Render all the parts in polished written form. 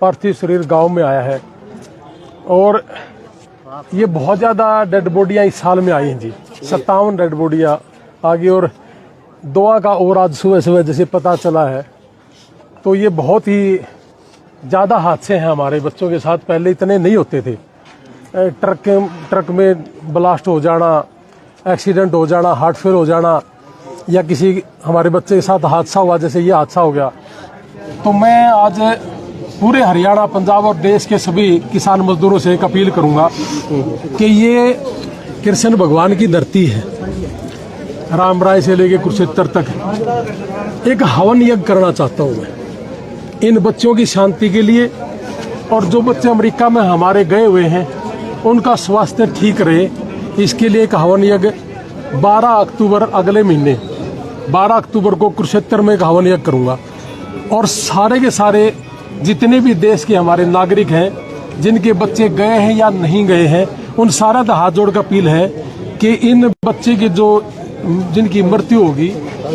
पार्थिव शरीर गांव में आया है और ये बहुत ज़्यादा डेड बॉडियाँ इस साल में आई हैं जी। 57 डेड बॉडियाँ आ गई और दुआ का और आज सुबह सुबह जैसे पता चला है तो ये बहुत ही ज़्यादा हादसे हैं हमारे बच्चों के साथ। पहले इतने नहीं होते थे। ट्रक में ब्लास्ट हो जाना, एक्सीडेंट हो जाना, हार्ट फेल हो जाना या किसी हमारे बच्चे के साथ हादसा हुआ जैसे ये हादसा हो गया। तो मैं आज पूरे हरियाणा, पंजाब और देश के सभी किसान मजदूरों से एक अपील करूंगा कि ये कृष्ण भगवान की धरती है। राम राय से लेके कुरुक्षेत्र तक एक हवन यज्ञ करना चाहता हूँ मैं इन बच्चों की शांति के लिए। और जो बच्चे अमेरिका में हमारे गए हुए हैं उनका स्वास्थ्य ठीक रहे, इसके लिए एक हवन यज्ञ 12 अक्टूबर अगले महीने 12 अक्टूबर को कुरुक्षेत्र में एक हवन यज्ञ करूँगा। और सारे के सारे जितने भी देश के हमारे नागरिक हैं जिनके बच्चे गए हैं या नहीं गए हैं उन सारा का हाथ जोड़ कर अपील है कि इन बच्चे की जिनकी मृत्यु होगी,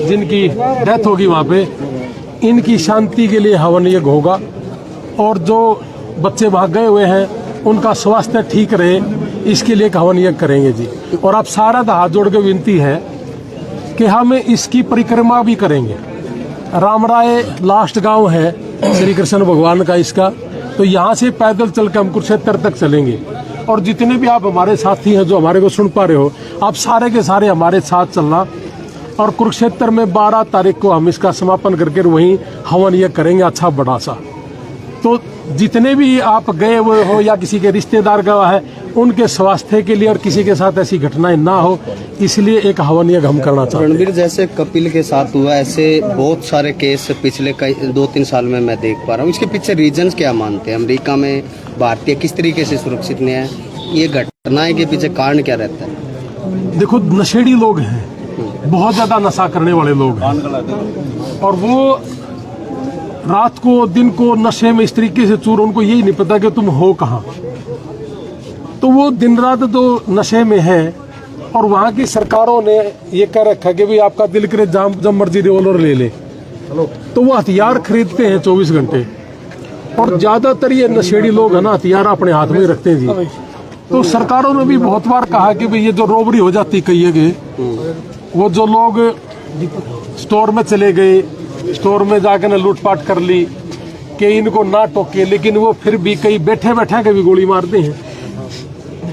जिनकी डेथ होगी वहाँ पे, इनकी शांति के लिए हवन यज्ञ होगा। और जो बच्चे वहाँ गए हुए हैं उनका स्वास्थ्य ठीक रहे, इसके लिए एक हवन यज्ञ करेंगे जी। और आप सारा का हाथ जोड़ के विनती है कि हम इसकी परिक्रमा भी करेंगे। रामराय लास्ट गांव है श्री कृष्ण भगवान का इसका, तो यहाँ से पैदल चल के हम कुरुक्षेत्र तक चलेंगे। और जितने भी आप हमारे साथी हैं जो हमारे को सुन पा रहे हो, आप सारे के सारे हमारे साथ चलना। और कुरुक्षेत्र में 12 तारीख को हम इसका समापन करके वहीं हवन यज्ञ करेंगे अच्छा बड़ा सा। तो जितने भी आप गए हुए हो या किसी के रिश्तेदार गए है उनके स्वास्थ्य के लिए और किसी के साथ ऐसी घटनाएं ना हो, इसलिए एक हवन यज्ञ हम करना चाहते हैं। रणबीर, जैसे कपिल के साथ हुआ, ऐसे बहुत सारे केस पिछले कई 2-3 साल में मैं देख पा रहा हूँ। इसके पीछे रीजंस क्या मानते हैं? अमेरिका में भारतीय किस तरीके से सुरक्षित नहीं है? ये घटनाएं के पीछे कारण क्या रहता है? देखो, नशेड़ी लोग हैं, बहुत ज्यादा नशा करने वाले लोग हैं और वो रात को दिन को नशे में इस तरीके से चूर, उनको यही नहीं पता कि तुम हो कहाँ। तो वो दिन रात तो नशे में है। और वहाँ की सरकारों ने ये कह रखा कि भाई आपका दिल करे जब मर्जी रिवॉल्वर ले ले, तो वो हथियार खरीदते हैं 24 घंटे। और ज्यादातर ये नशेड़ी लोग है ना, हथियार अपने हाथ में रखते हैं जी। तो सरकारों ने भी बहुत बार कहा कि भाई ये जो रोबरी हो जाती कई जगह, वो जो लोग स्टोर में चले गए, स्टोर में जाकर ना लूटपाट कर ली कि इनको ना टोके, लेकिन वो फिर भी कई बैठे बैठे के भी गोली मारते हैं।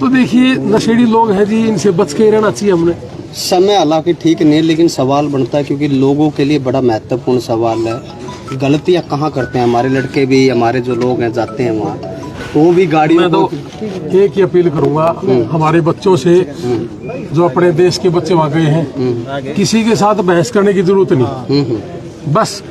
तो देखिए, नशेड़ी लोग हैं जी, इनसे बच के रहना चाहिए हमने। समय हालांकि ठीक नहीं, लेकिन सवाल बनता है क्योंकि लोगों के लिए बड़ा महत्वपूर्ण सवाल है, गलतियां कहाँ करते हैं हमारे लड़के भी, हमारे जो लोग हैं जाते हैं वहाँ, वो भी गाड़ियों में तो एक ही अपील करूंगा हमारे बच्चों से जो अपने देश के बच्चे वहाँ गए हैं, किसी के साथ बहस करने की जरूरत नहीं। बस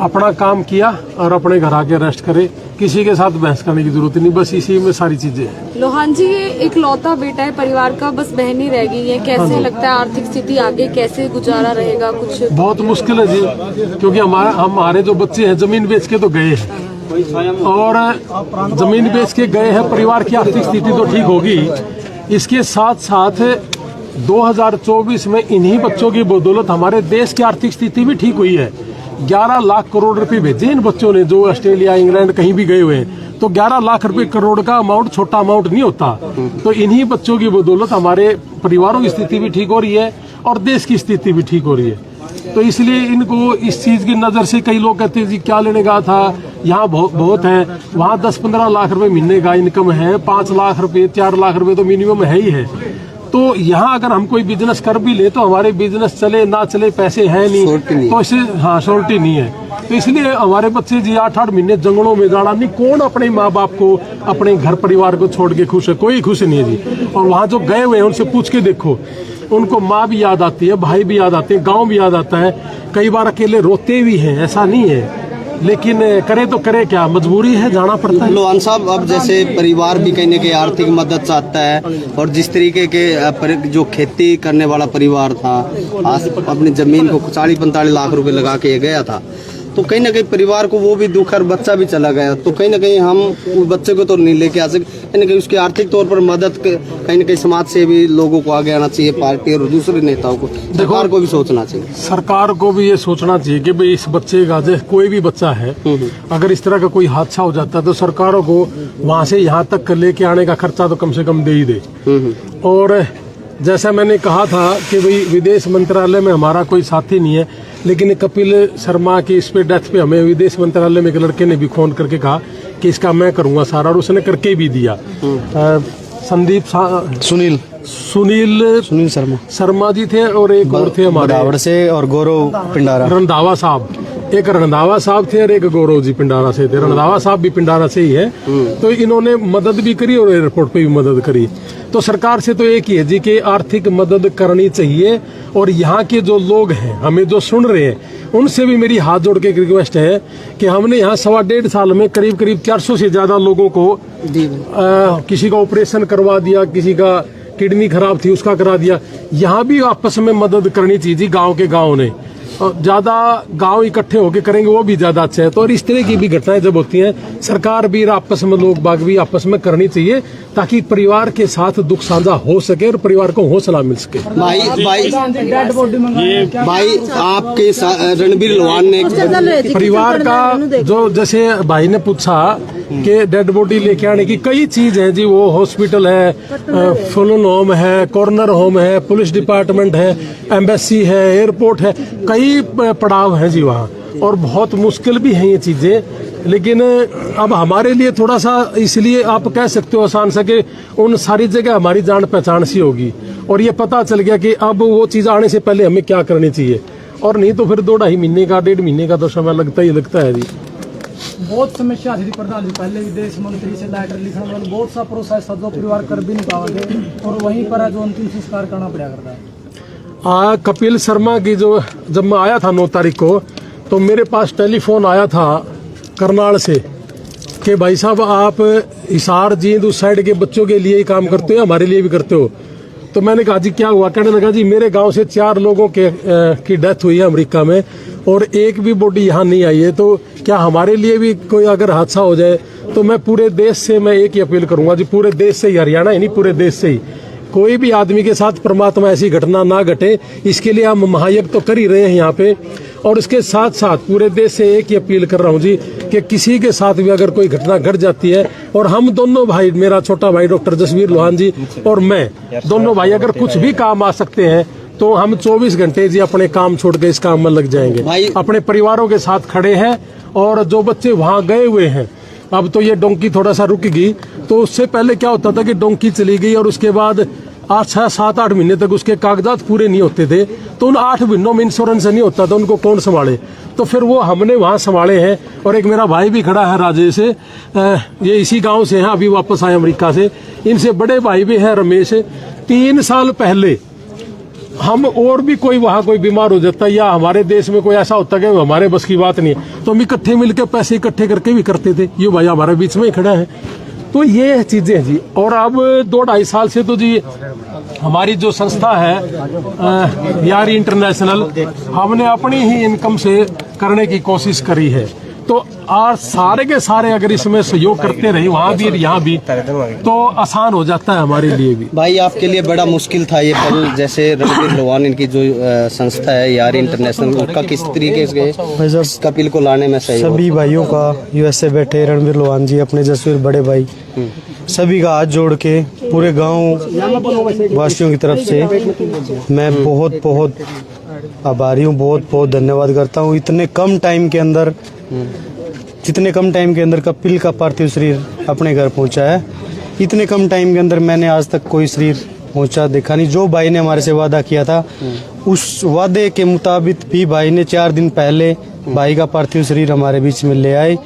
अपना काम किया और अपने घर आके रेस्ट करे, किसी के साथ बहस करने की जरूरत नहीं। बस इसी में सारी चीजें हैं। लोहान जी, ये इकलौता बेटा है परिवार का, बस बहन ही रह गई है, कैसे लगता है आर्थिक स्थिति आगे कैसे गुजारा रहेगा? कुछ बहुत मुश्किल है जी, क्योंकि हमारे जो बच्चे हैं जमीन बेच के तो गए हैं और जमीन बेच के गए हैं। परिवार की आर्थिक स्थिति तो ठीक होगी, इसके साथ साथ 2024 में इन्हीं बच्चों की बदौलत हमारे देश की आर्थिक स्थिति भी ठीक हुई है। 11 लाख करोड़ रुपए भेजे इन बच्चों ने, जो ऑस्ट्रेलिया, इंग्लैंड कहीं भी गए हुए हैं। तो 11 लाख रुपए करोड़ का अमाउंट छोटा अमाउंट नहीं होता। तो इन्हीं बच्चों की बदौलत हमारे परिवारों की स्थिति भी ठीक हो रही है और देश की स्थिति भी ठीक हो रही है। तो इसलिए इनको इस चीज की नजर से कई लोग कहते हैं जी क्या लेने का था, यहाँ बहुत है, वहाँ 10-15 लाख रुपए महीने का इनकम है, 5 लाख रुपए 4 लाख रुपए तो मिनिमम है ही है। तो यहाँ अगर हम कोई बिजनेस कर भी ले तो हमारे बिजनेस चले ना चले, पैसे हैं नहीं, तो इसे श्योरिटी नहीं है। तो इसलिए हमारे बच्चे जी 8-8 महीने जंगलों में जाना नहीं। कौन अपने माँ बाप को, अपने घर परिवार को छोड़ के खुश है? कोई खुश नहीं है जी। और वहाँ जो गए हुए हैं उनसे पूछ के देखो, उनको माँ भी याद आती है, भाई भी याद आते हैं, गाँव भी याद आता है। कई बार अकेले रोते भी हैं, ऐसा नहीं है, लेकिन करे तो करे क्या, मजबूरी है, जाना पड़ता है। लोहान साहब, अब जैसे परिवार भी कहीं ना कहीं आर्थिक मदद चाहता है और जिस तरीके के जो खेती करने वाला परिवार था, अपनी जमीन को 40-45 लाख रुपए लगा के गया था, तो कहीं ना कहीं परिवार को वो भी दुख और बच्चा भी चला गया, तो कहीं ना कहीं हम उस बच्चे को तो नहीं लेके आ सकते, कहीं ना कहीं उसकी आर्थिक तौर पर मदद कहीं ना कहीं समाज से भी लोगों को आगे आना चाहिए, पार्टी और दूसरे नेताओं को, सरकार को भी सोचना चाहिए। सरकार को भी ये सोचना चाहिए कि भाई इस बच्चे का, जैसे कोई भी बच्चा है, अगर इस तरह का कोई हादसा हो जाता है तो सरकारों को वहां से यहाँ तक लेके आने का खर्चा तो कम से कम दे ही दे। और जैसा मैंने कहा था कि भाई विदेश मंत्रालय में हमारा कोई साथी नहीं है, लेकिन कपिल शर्मा की इस पे डेथ पे हमें विदेश मंत्रालय में एक लड़के ने भी फोन करके कहा कि इसका मैं करूंगा सारा, और उसने करके भी दिया। सुनील शर्मा जी थे और एक और थे हमारे से, और गौरव पिंडारा, रंधावा साहब, एक रंधावा साहब थे और एक गौरव जी पिंडारा से थे। रंधावा साहब भी पिंडारा से ही है, तो इन्होंने मदद भी करी और एयरपोर्ट पे भी मदद करी। तो सरकार से तो एक ही है जी कि आर्थिक मदद करनी चाहिए, और यहाँ के जो लोग हैं, हमें जो सुन रहे हैं, उनसे भी मेरी हाथ जोड़ के एक रिक्वेस्ट है कि हमने यहाँ 1.5 साल में करीब 400 से ज्यादा लोगों को किसी का ऑपरेशन करवा दिया, किसी का किडनी खराब थी उसका करा दिया। यहाँ भी आपस में मदद करनी चाहिए जी, गांव के गांव ने ज्यादा गांव इकट्ठे होके करेंगे वो भी ज्यादा अच्छा है। तो और इस तरह की भी घटनाएं जब होती हैं, सरकार भी आपस में, लोग बाग भी आपस में करनी चाहिए, ताकि परिवार के साथ दुख साझा हो सके और परिवार को हौसला मिल सके। भाई आपके रणबीर लोहान ने परिवार का जो, जैसे भाई ने पूछा कि डेड बॉडी लेके आने की कई चीज है जी, वो हॉस्पिटल है, फुलन होम है, कॉर्नर होम है, पुलिस डिपार्टमेंट है, एम्बेसी है, एयरपोर्ट है, कई पड़ाव हैं जी वहाँ, और बहुत मुश्किल भी हैं ये चीजें। लेकिन अब हमारे लिए थोड़ा सा, इसलिए आप कह सकते हो आसान सा कि उन सारी जगह हमारी जान पहचान सी होगी, और ये पता चल गया कि अब वो चीज आने से पहले हमें क्या करनी चाहिए, और नहीं तो फिर 2-2.5 महीने का, 1.5 महीने का तो समय लगता है जी। बहुत समस्या थी प्रधान जी, पहले विदेश मंत्री से लेटर लिखने वाला बहुत सा प्रोसेस था जो परिवार कर भी नहीं पाओगे, और वहीं पर है जो अंतिम संस्कार करना पड़ा करता है। कपिल शर्मा की जो, जब मैं आया था 9 तारीख को, तो मेरे पास टेलीफोन आया था करनाल से कि भाई साहब आप हिसार जींद उस साइड के बच्चों के लिए ही काम करते हो, हमारे लिए भी करते हो। तो मैंने कहा जी क्या हुआ? कहने लगा जी मेरे गांव से 4 लोगों की डेथ हुई है अमेरिका में, और एक भी बॉडी यहाँ नहीं आई है, तो क्या हमारे लिए भी कोई अगर हादसा हो जाए तो मैं पूरे देश से मैं एक ही अपील करूंगा जी, पूरे देश से ही, हरियाणा ही नहीं पूरे देश से ही, कोई भी आदमी के साथ परमात्मा ऐसी घटना ना घटे, इसके लिए हम महायज्ञ तो कर ही रहे हैं यहाँ पे। और इसके साथ साथ पूरे देश से एक ही अपील कर रहा हूँ जी कि किसी के साथ भी अगर कोई घटना घट जाती है, और हम दोनों भाई, मेरा छोटा भाई डॉक्टर जसवीर लोहान जी और मैं, दोनों भाई अगर कुछ भी काम आ सकते हैं तो हम 24 घंटे जी अपने काम छोड़ के इस काम में लग जाएंगे। अपने परिवारों के साथ खड़े हैं, और जो बच्चे वहाँ गए हुए हैं, अब तो ये डोंकी थोड़ा सा रुक गई, तो उससे पहले क्या होता था कि डोंकी चली गई और उसके बाद 6-7-8 महीने तक उसके कागजात पूरे नहीं होते थे, तो उन 8 महीनों में इंश्योरेंस नहीं होता था, उनको कौन संभाले? तो फिर वो हमने वहाँ संभाले हैं। और एक मेरा भाई भी खड़ा है राजेश, ये इसी गांव से हैं, अभी वापस आए अमेरिका से। इनसे बड़े भाई भी हैं रमेश। 3 साल पहले हम, और भी कोई वहाँ कोई बीमार हो जाता, या हमारे देश में कोई ऐसा होता कि हमारे बस की बात नहीं है, तो हम इकट्ठे मिलकर पैसे इकट्ठे करके भी करते थे। ये भाई हमारे बीच में ही खड़ा है। तो ये चीजें जी। और अब 2-2.5 साल से तो जी हमारी जो संस्था है यारी इंटरनेशनल, हमने अपनी ही इनकम से करने की कोशिश करी है। तो आज सारे के सारे अगर इसमें सहयोग करते रहे, वहाँ भी यहाँ भी, तो आसान हो जाता है हमारे लिए भी। भाई आपके लिए बड़ा मुश्किल था ये पल, जैसे रणबीर लोहान इनकी जो संस्था है यार इंटरनेशनल, उसका किस तरीके से कपिल को लाने में सहयोग? सभी भाइयों का, यूएसए बैठे रणबीर लोहान जी, अपने जसवीर बड़े भाई, सभी का हाथ जोड़ के पूरे गांव वासियों की तरफ से मैं बहुत बहुत आभारी हूँ, बहुत बहुत धन्यवाद करता हूँ। इतने कम टाइम के अंदर, जितने कम टाइम के अंदर कपिल का पार्थिव शरीर अपने घर पहुंचा है, इतने कम टाइम के अंदर मैंने आज तक कोई शरीर पहुंचा देखा नहीं। जो भाई ने हमारे से वादा किया था, उस वादे के मुताबिक भी भाई ने 4 दिन पहले भाई का पार्थिव शरीर हमारे बीच में ले आए।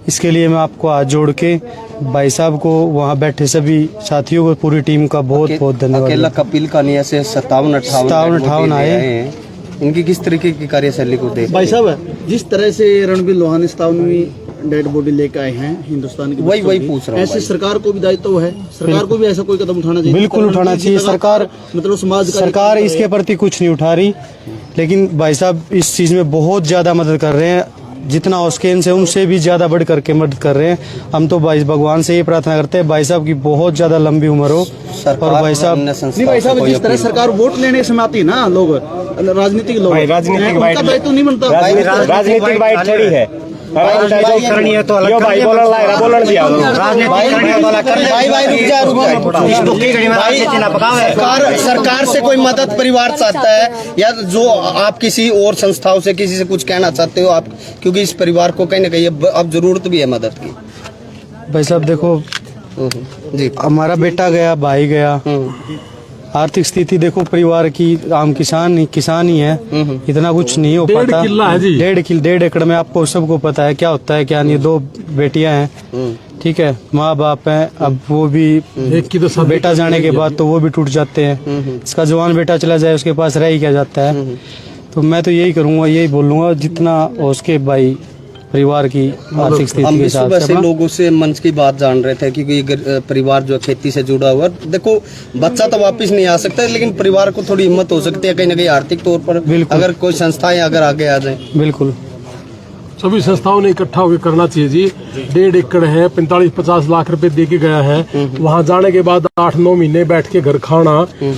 इसके लिए मैं आपको हाथ जोड़ के भाई साहब को, वहाँ बैठे सभी साथियों को, पूरी टीम का बहुत बहुत धन्यवाद। अकेला कपिल का नहीं, ऐसे 57-58 आए हैं। इनकी किस तरीके की कार्यशैली को देख भाई साहब, जिस तरह से रणबीर लोहानी 57वीं डेड बॉडी लेकर आए हैं हिंदुस्तान की, वही पूछ रहा हूँ। ऐसे सरकार को भी दायित्व है, सरकार को भी ऐसा कोई कदम उठाना चाहिए। बिल्कुल उठाना चाहिए। सरकार, मतलब समाज, सरकार इसके प्रति कुछ नहीं उठा रही, लेकिन भाई साहब इस चीज में बहुत ज्यादा मदद कर रहे हैं। जितना हो सके इनसे उनसे भी ज़्यादा बढ़ करके मदद कर रहे हैं। हम तो भाई भगवान से ये प्रार्थना करते हैं भाई साहब की बहुत ज़्यादा लंबी उम्र हो। और भाई साहब नहीं भाई साहब, जिस तरह सरकार वोट लेने समय आती है ना, लोग राजनीतिक लोग, उनका दायित्व नहीं बनता। राजनीतिक बाइट थोड़ी है। करनी है तो अलग भाई बोलन दिया सरकार से कोई मदद परिवार चाहता है या जो आप किसी और संस्थाओं से किसी से कुछ कहना चाहते हो आप, क्योंकि इस परिवार को कहीं ना कहीं अब जरूरत भी है मदद की। भाई साहब देखो जी, हमारा बेटा गया, भाई गया, आर्थिक स्थिति देखो परिवार की, आम किसान ही है, इतना कुछ नहीं हो पाता। 1.5 किल्ला है जी, 1.5 एकड़ में आपको सबको पता है क्या होता है क्या नहीं। 2 बेटियां हैं, ठीक है, माँ बाप हैं, अब वो भी एक की तो सब बेटा जाने के बाद तो वो भी टूट जाते हैं। इसका जवान बेटा चला जाए उसके पास रह ही क्या जाता है। तो मैं तो यही करूँगा, यही बोलूँगा जितना हो उसके भाई परिवार की आर्थिक स्थिति हम के भी हिसाब सुबह से से लोगों से मंच की बात जान रहे थे, क्योंकि अगर परिवार जो खेती से जुड़ा हुआ, देखो बच्चा तो वापस नहीं आ सकता, लेकिन परिवार को थोड़ी हिम्मत हो सकती है कहीं ना कहीं आर्थिक तौर पर, अगर कोई संस्थाएं अगर आगे आ जाए। बिल्कुल सभी संस्थाओं ने इकट्ठा होकर करना चाहिए जी। 1.5 एकड़ है, 45-50 लाख रुपए दे के गया है। वहां जाने के बाद 8-9 महीने बैठ के घर खाना,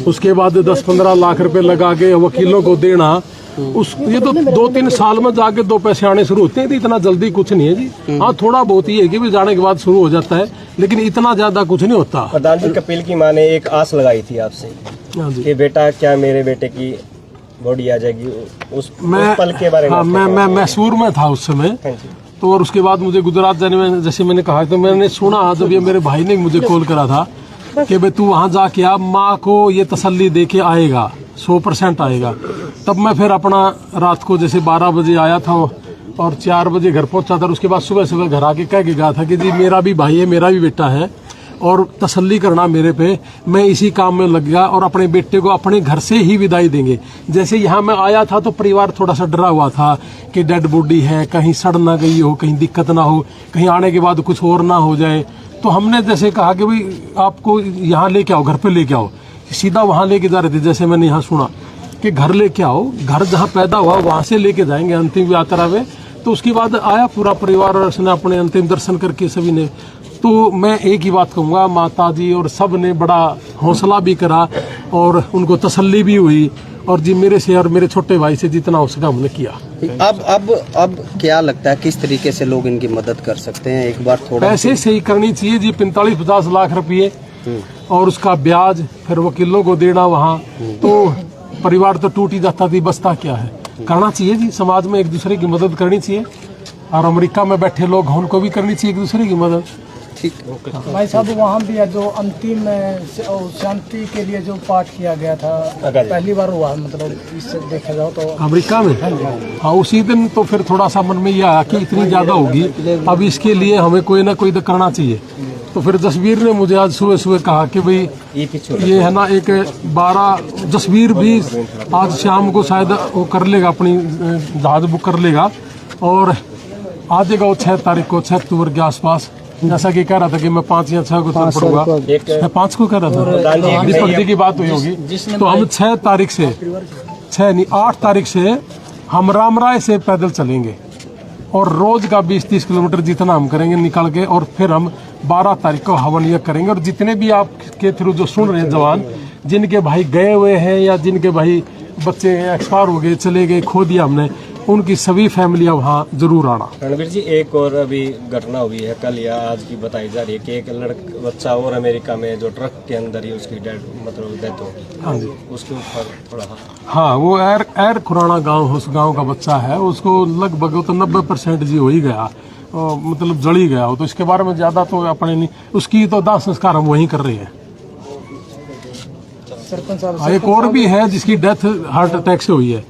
उसके बाद 10-15 लाख रुपए लगा के वकीलों को देना, ये तो 2-3 साल में जाके 2 पैसे आने शुरू होते हैं। तो इतना जल्दी कुछ नहीं है जी। हाँ, थोड़ा बहुत ही है कि भी जाने के बाद शुरू हो जाता है, लेकिन इतना ज्यादा कुछ नहीं होता। प्रधान जी, कपिल की माँ ने एक आस लगाई थी आपसे कि बेटा क्या मेरे बेटे की बॉडी आ जाएगी, उस पल के बारे में। हाँ, मैं मैसूर में था उस समय, तो और उसके बाद मुझे गुजरात जाने में, जैसे मैंने कहा, तो मैंने सुना जब ये मेरे भाई ने मुझे कॉल करा था कि भाई तू वहाँ जाके आ, माँ को ये तसल्ली दे के आएगा, 100% आएगा। तब मैं फिर अपना रात को जैसे 12 बजे आया था और 4 बजे घर पहुंचा था। उसके बाद सुबह सुबह घर आके कह के गया था कि जी मेरा भी भाई है, मेरा भी बेटा है, और तसल्ली करना मेरे पे, मैं इसी काम में लग गया और अपने बेटे को अपने घर से ही विदाई देंगे। जैसे यहाँ मैं आया था तो परिवार थोड़ा सा डरा हुआ था कि डेड बॉडी है, कहीं सड़ ना गई हो, कहीं दिक्कत ना हो, कहीं आने के बाद कुछ और ना हो जाए। तो हमने जैसे कहा कि भाई आपको यहाँ लेके आओ, घर पे लेके आओ, सीधा वहाँ लेके जा रहे थे। जैसे मैंने यहाँ सुना कि घर लेके आओ, घर जहाँ पैदा हुआ वहाँ से लेके जाएंगे अंतिम यात्रा में। तो उसके बाद आया पूरा परिवार और उसने अपने अंतिम दर्शन करके सभी ने। तो मैं एक ही बात कहूँगा, माता जी और सब ने बड़ा हौसला भी करा और उनको तसल्ली भी हुई, और जी मेरे से और मेरे छोटे भाई से जितना हो सका हमने किया। अब क्या लगता है किस तरीके से लोग इनकी मदद कर सकते हैं? एक बार थोड़ा पैसे से ही करनी चाहिए जी, 45-50 लाख रुपये और उसका ब्याज, फिर वकीलों को देना वहाँ, तो परिवार तो टूट ही जाता थी, बचता क्या है। करना चाहिए जी, समाज में एक दूसरे की मदद करनी चाहिए, और अमेरिका में बैठे लोग हैं उनको भी करनी चाहिए एक दूसरे की मदद। ठीक। भाई साहब वहाँ भी है जो अंतिम शांति के लिए जो पाठ किया गया था, पहली बार हुआ, मतलब इससे देखा जाओ तो अमेरिका में। हाँ, उसी दिन तो फिर थोड़ा सा मन में ये आया कि इतनी ज्यादा होगी, अब इसके लिए हमें कोई ना कोई तो करना चाहिए। तो फिर जसवीर ने मुझे आज सुबह सुबह कहा कि भाई ये है ना, एक 12 जसवीर भी आज शाम को शायद वो कर लेगा, अपनी जहाज बुक कर लेगा और आ जाएगा वो 6 तारीख को, 6 अक्टूबर के आसपास। जैसा कि कह रहा था कि मैं 5 या 6 को चल पड़ूंगा, मैं 5 को कह रहा था, निष्पत्ति की बात हुई होगी। तो हम 6 तारीख से, 6 नहीं 8 तारीख से हम रामराय से पैदल चलेंगे और रोज का 20-30 किलोमीटर जितना हम करेंगे निकल के, और फिर हम 12 तारीख को हवन यज्ञ करेंगे। और जितने भी आपके थ्रू जो सुन रहे हैं जवान, जिनके भाई गए हुए हैं या जिनके भाई बच्चे एक्सपायर हो गए, चले गए, खो दिया हमने, उनकी सभी फैमिलियां वहाँ जरूर आना। रणवीर जी, एक और अभी घटना हुई है कल या आज की बताई जा रही है कि एक बच्चा और अमेरिका में जो ट्रक के अंदर ही उसकी डेथ हो गई। हाँ जी, उसके ऊपर थोड़ा। हाँ, वो एर खुराना गांव, उस गांव का बच्चा है, उसको लगभग तो 90% जी हो ही गया, मतलब जल ही गया हो। तो इसके बारे में ज्यादा तो अपने नहीं, उसकी तो दाह संस्कार हम वहीं कर रहे हैं। एक और भी है जिसकी डेथ हार्ट अटैक से हुई है।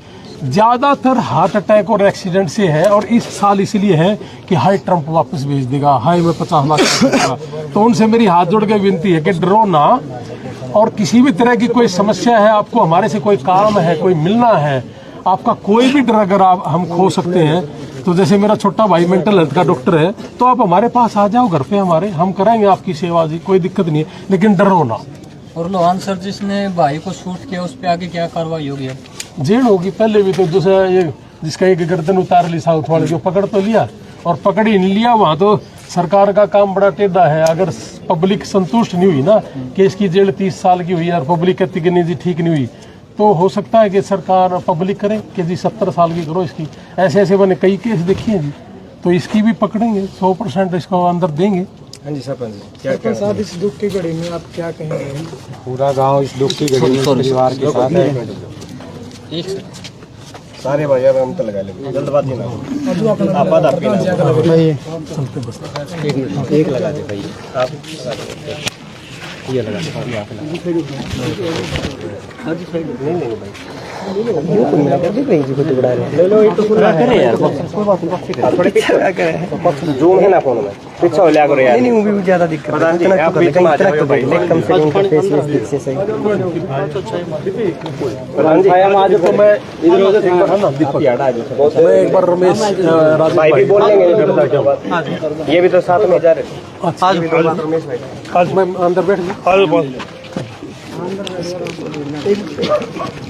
ज्यादातर हार्ट अटैक और एक्सीडेंट से है, और इस साल इसलिए है कि हाई ट्रंप वापस भेज देगा, हाई में 50 लाख देगा। तो उनसे मेरी हाथ जोड़ के विनती है कि डरो ना, और किसी भी तरह की कोई समस्या है, आपको हमारे से कोई काम है, कोई मिलना है, आपका कोई भी डर अगर आप हम खो सकते हैं, तो जैसे मेरा छोटा भाई मेंटल हेल्थ का डॉक्टर है, तो आप हमारे पास आ जाओ घर पे, हमारे हम कराएंगे आपकी सेवा जी, कोई दिक्कत नहीं है, लेकिन डरो ना। और लोहान सर, जिसने भाई को शूट किया उस पर आगे क्या कार्रवाई होगी? जेल होगी। पहले भी तो जैसे ये जिसका एक गर्दन उतार ली साउथ वाले जो पकड़ तो लिया, और पकड़ ही नहीं लिया वहाँ तो सरकार का काम बड़ा टेढ़ा है। अगर पब्लिक संतुष्ट नहीं हुई ना कि इसकी जेल 30 साल की हुई और पब्लिक कहती कि नहीं जी ठीक नहीं हुई, तो हो सकता है कि सरकार पब्लिक करे कि जी 70 साल की करो इसकी। ऐसे ऐसे मैंने कई केस देखे हैं जी, तो इसकी भी पकड़ेंगे, 100% इसको अंदर देंगे। हाँ जी सरपंच जी, क्या साथ इस दुख की घड़ी में आप क्या कहेंगे? पूरा गांव इस दुख की घड़ी में परिवार के साथ है। सारे बाजार हम तो लगा लेंगे, जल्दबाजी ना हो। आप बात आपकी ना एक लगा दे भाई, आप ये लगा दे। नहीं नहीं भाई, ले लो, ये तो पूरा है यार, कोई बात नहीं। थोड़े पीछे जूम है ना फोन में, पीछे हो लिया करो यार। नहीं वो भी ज्यादा दिक्कत है, इतना आप बीच में आ जाओ भाई, कम से कम फेस दिख से सही। प्रधान जी हम आज तो मैं इधर उधर एक बार ना दीपक याद आ जाओ, मैं एक बार रमेश राज भाई भी बोल लेंगे ये भी तो साथ में जा रहे। आज रमेश भाई आज मैं अंदर बैठ गया।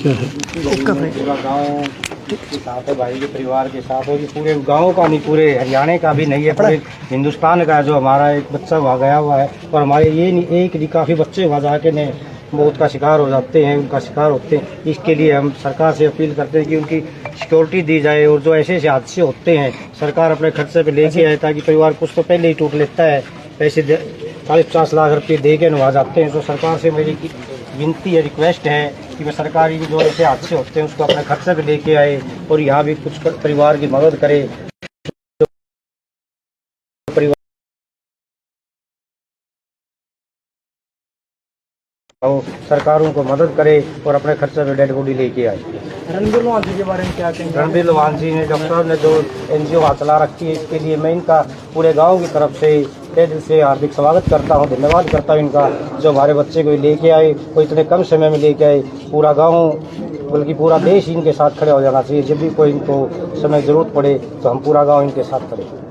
पूरा गांव के साथ है भाई, के परिवार के साथ है, कि पूरे गांव का नहीं, पूरे हरियाणा का भी नहीं है, पूरे हिंदुस्तान का। जो हमारा एक बच्चा वहाँ गया हुआ है, और हमारे ये नहीं एक नहीं, काफ़ी बच्चे वहाँ जाके ने मौत का शिकार हो जाते हैं, उनका शिकार होते हैं। इसके लिए हम सरकार से अपील करते हैं कि उनकी सिक्योरिटी दी जाए, और जो ऐसे ऐसे हादसे होते हैं सरकार अपने खर्चे पे लेके आए, ताकि परिवार कुछ तो पहले ही टूट लेता है, पैसे 40-50 लाख रुपये दे के वहाँ जाते हैं। तो सरकार से मेरी विनती है, रिक्वेस्ट है कि मैं सरकारी जो ऐसे हादसे होते हैं उसको अपने खर्चे पे लेके आए, और यहाँ भी कुछ परिवार की मदद करे, सरकारों को मदद करे और अपने खर्चे पे डेड बॉडी लेके आए। रणबीर लोहान जी के बारे में क्या कहेंगे? रणबीर लोहान जी ने, डॉक्टर साहब ने जो NGO चला रखी है, इसके लिए मैं इनका पूरे गांव की तरफ से तहे दिल से हार्दिक स्वागत करता हूं, धन्यवाद करता हूं इनका, जो हमारे बच्चे को लेके आए, वो इतने कम समय में लेके आए। पूरा गांव बल्कि पूरा देश इनके साथ खड़े हो जाना चाहिए। जब भी कोई इनको समय जरूरत पड़े तो हम पूरा गांव इनके साथ खड़े।